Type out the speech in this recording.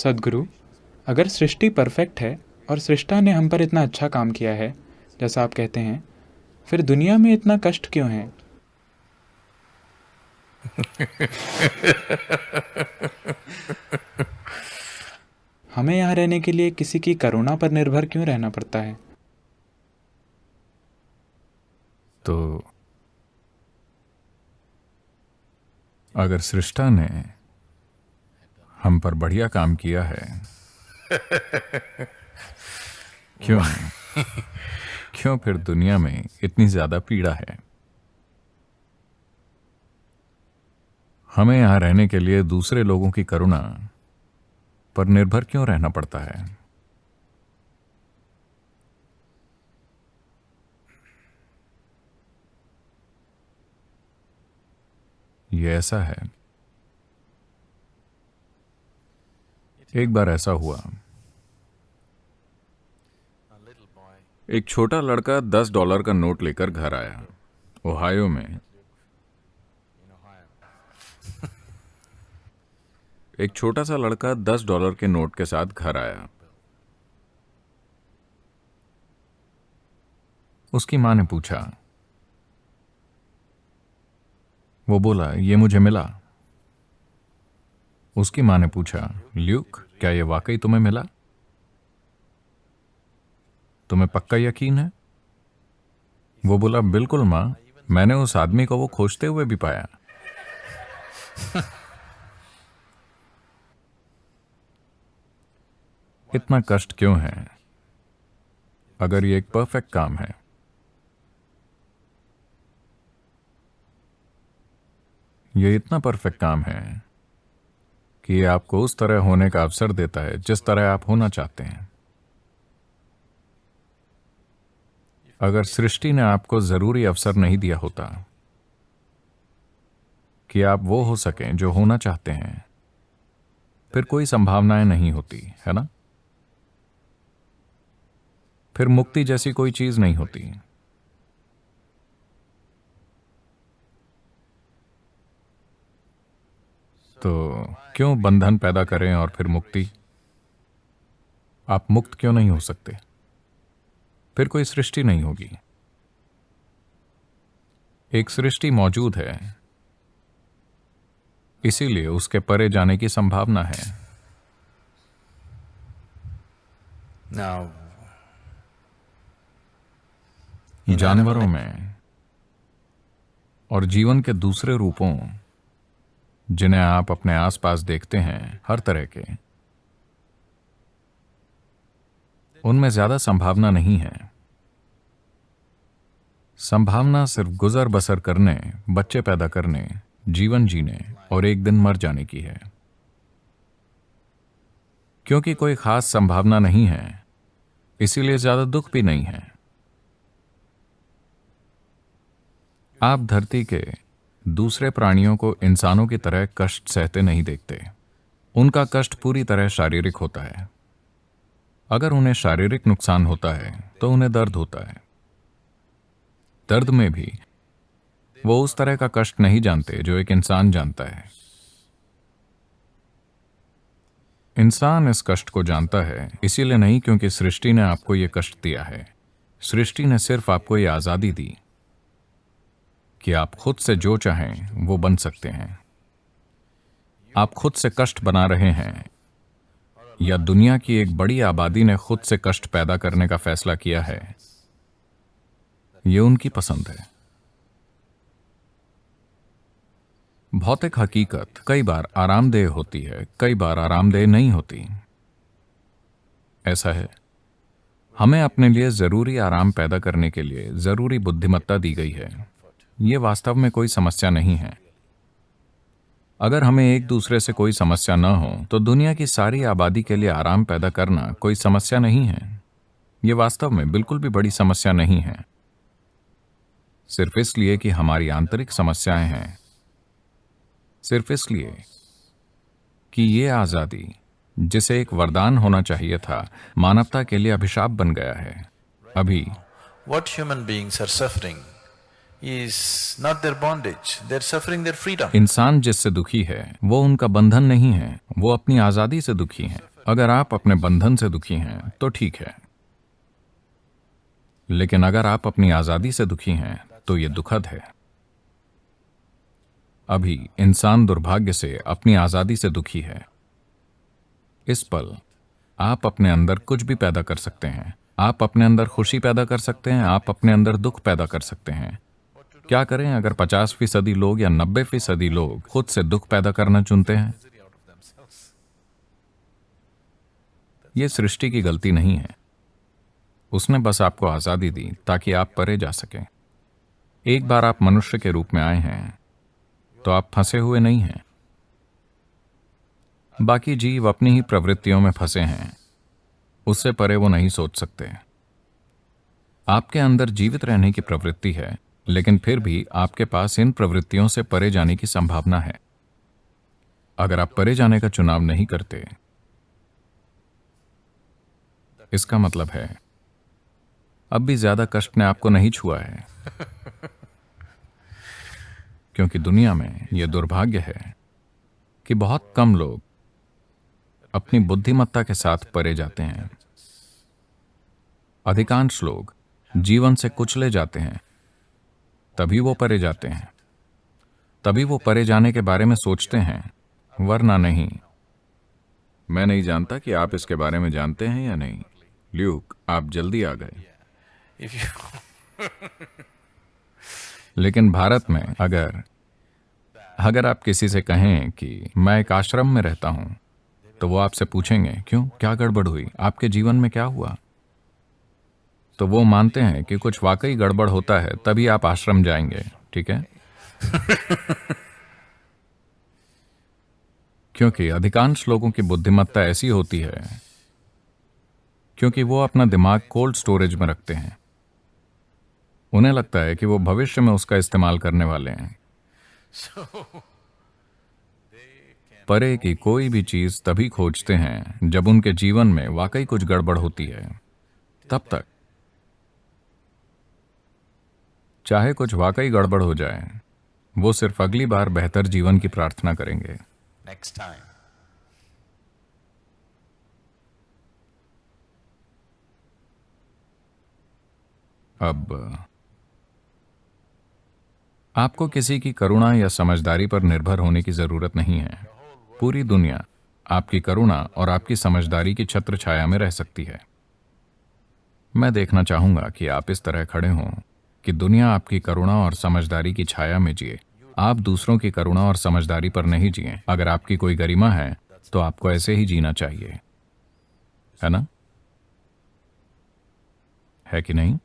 सद्गुरु, अगर सृष्टि परफेक्ट है और सृष्टा ने हम पर इतना अच्छा काम किया है, जैसा आप कहते हैं, फिर दुनिया में इतना कष्ट क्यों है? हमें यहाँ रहने के लिए किसी की करुणा पर निर्भर क्यों रहना पड़ता है? तो अगर सृष्टा ने हम पर बढ़िया काम किया है, क्यों फिर दुनिया में इतनी ज्यादा पीड़ा है? हमें यहां रहने के लिए दूसरे लोगों की करुणा पर निर्भर क्यों रहना पड़ता है? ये ऐसा है, एक बार ऐसा हुआ, एक छोटा लड़का $10 का नोट लेकर घर आया। ओहायो में एक छोटा सा लड़का $10 के नोट के साथ घर आया। उसकी मां ने पूछा, वो बोला, ये मुझे मिला। उसकी मां ने पूछा, ल्यूक, क्या ये वाकई तुम्हें मिला? तुम्हें पक्का यकीन है? वो बोला, बिल्कुल मां, मैंने उस आदमी को वो खोजते हुए भी पाया। इतना कष्ट क्यों है अगर ये एक परफेक्ट काम है? ये इतना परफेक्ट काम है कि ये आपको उस तरह होने का अवसर देता है जिस तरह आप होना चाहते हैं। अगर सृष्टि ने आपको जरूरी अवसर नहीं दिया होता कि आप वो हो सकें जो होना चाहते हैं, फिर कोई संभावनाएं नहीं होती, है ना? फिर मुक्ति जैसी कोई चीज नहीं होती। तो क्यों बंधन पैदा करें और फिर मुक्ति? आप मुक्त क्यों नहीं हो सकते? फिर कोई सृष्टि नहीं होगी। एक सृष्टि मौजूद है, इसीलिए उसके परे जाने की संभावना है। जानवरों में और जीवन के दूसरे रूपों जिन्हें आप अपने आसपास देखते हैं, हर तरह के, उनमें ज्यादा संभावना नहीं है। संभावना सिर्फ गुजर बसर करने, बच्चे पैदा करने, जीवन जीने और एक दिन मर जाने की है। क्योंकि कोई खास संभावना नहीं है, इसीलिए ज्यादा दुख भी नहीं है। आप धरती के दूसरे प्राणियों को इंसानों की तरह कष्ट सहते नहीं देखते। उनका कष्ट पूरी तरह शारीरिक होता है। अगर उन्हें शारीरिक नुकसान होता है तो उन्हें दर्द होता है। दर्द में भी वो उस तरह का कष्ट नहीं जानते जो एक इंसान जानता है। इंसान इस कष्ट को जानता है इसीलिए नहीं क्योंकि सृष्टि ने आपको ये कष्ट दिया है। सृष्टि ने सिर्फ आपको ये आजादी दी कि आप खुद से जो चाहें वो बन सकते हैं। आप खुद से कष्ट बना रहे हैं या दुनिया की एक बड़ी आबादी ने खुद से कष्ट पैदा करने का फैसला किया है, ये उनकी पसंद है। भौतिक हकीकत कई बार आरामदेह होती है, कई बार आरामदेह नहीं होती। ऐसा है, हमें अपने लिए जरूरी आराम पैदा करने के लिए जरूरी बुद्धिमत्ता दी गई है। ये वास्तव में कोई समस्या नहीं है। अगर हमें एक दूसरे से कोई समस्या न हो तो दुनिया की सारी आबादी के लिए आराम पैदा करना कोई समस्या नहीं है। ये वास्तव में बिल्कुल भी बड़ी समस्या नहीं है, सिर्फ इसलिए कि हमारी आंतरिक समस्याएं हैं, सिर्फ इसलिए कि ये आजादी, जिसे एक वरदान होना चाहिए था, मानवता के लिए अभिशाप बन गया है। अभी What human beings are suffering is not their bondage, they're suffering their freedom. इंसान जिससे दुखी है वो उनका बंधन नहीं है, वो अपनी आजादी से दुखी है। अगर आप अपने बंधन से दुखी हैं तो ठीक है, लेकिन अगर आप अपनी आजादी से दुखी हैं तो यह दुखद है। अभी इंसान दुर्भाग्य से अपनी आजादी से दुखी है। इस पल आप अपने अंदर कुछ भी पैदा कर सकते हैं। आप अपने अंदर खुशी पैदा कर सकते हैं, आप अपने अंदर दुख पैदा कर सकते हैं। क्या करें अगर 50% लोग या 90% लोग खुद से दुख पैदा करना चुनते हैं? यह सृष्टि की गलती नहीं है। उसने बस आपको आजादी दी ताकि आप परे जा सकें। एक बार आप मनुष्य के रूप में आए हैं तो आप फंसे हुए नहीं हैं। बाकी जीव अपनी ही प्रवृत्तियों में फंसे हैं, उससे परे वो नहीं सोच सकते। आपके अंदर जीवित रहने की प्रवृत्ति है, लेकिन फिर भी आपके पास इन प्रवृत्तियों से परे जाने की संभावना है। अगर आप परे जाने का चुनाव नहीं करते, इसका मतलब है अब भी ज्यादा कष्ट ने आपको नहीं छुआ है, क्योंकि दुनिया में यह दुर्भाग्य है कि बहुत कम लोग अपनी बुद्धिमत्ता के साथ परे जाते हैं। अधिकांश लोग जीवन से कुचले जाते हैं, तभी वो परे जाते हैं, तभी वो परे जाने के बारे में सोचते हैं, वरना नहीं। मैं नहीं जानता कि आप इसके बारे में जानते हैं या नहीं। ल्यूक, आप जल्दी आ गए। If you लेकिन भारत में अगर आप किसी से कहें कि मैं एक आश्रम में रहता हूं, तो वो आपसे पूछेंगे क्यों, क्या गड़बड़ हुई, आपके जीवन में क्या हुआ? तो वो मानते हैं कि कुछ वाकई गड़बड़ होता है तभी आप आश्रम जाएंगे, ठीक है? क्योंकि अधिकांश लोगों की बुद्धिमत्ता ऐसी होती है क्योंकि वो अपना दिमाग कोल्ड स्टोरेज में रखते हैं। उन्हें लगता है कि वो भविष्य में उसका इस्तेमाल करने वाले हैं। परे की कोई भी चीज तभी खोजते हैं जब उनके जीवन में वाकई कुछ गड़बड़ होती है। तब तक चाहे कुछ वाकई गड़बड़ हो जाए, वो सिर्फ अगली बार बेहतर जीवन की प्रार्थना करेंगे। next time. अब आपको किसी की करुणा या समझदारी पर निर्भर होने की जरूरत नहीं है। पूरी दुनिया आपकी करुणा और आपकी समझदारी की छत्र छाया में रह सकती है। मैं देखना चाहूंगा कि आप इस तरह खड़े हों कि दुनिया आपकी करुणा और समझदारी की छाया में जिए। आप दूसरों की करुणा और समझदारी पर नहीं जिए। अगर आपकी कोई गरिमा है तो आपको ऐसे ही जीना चाहिए, है ना? है कि नहीं?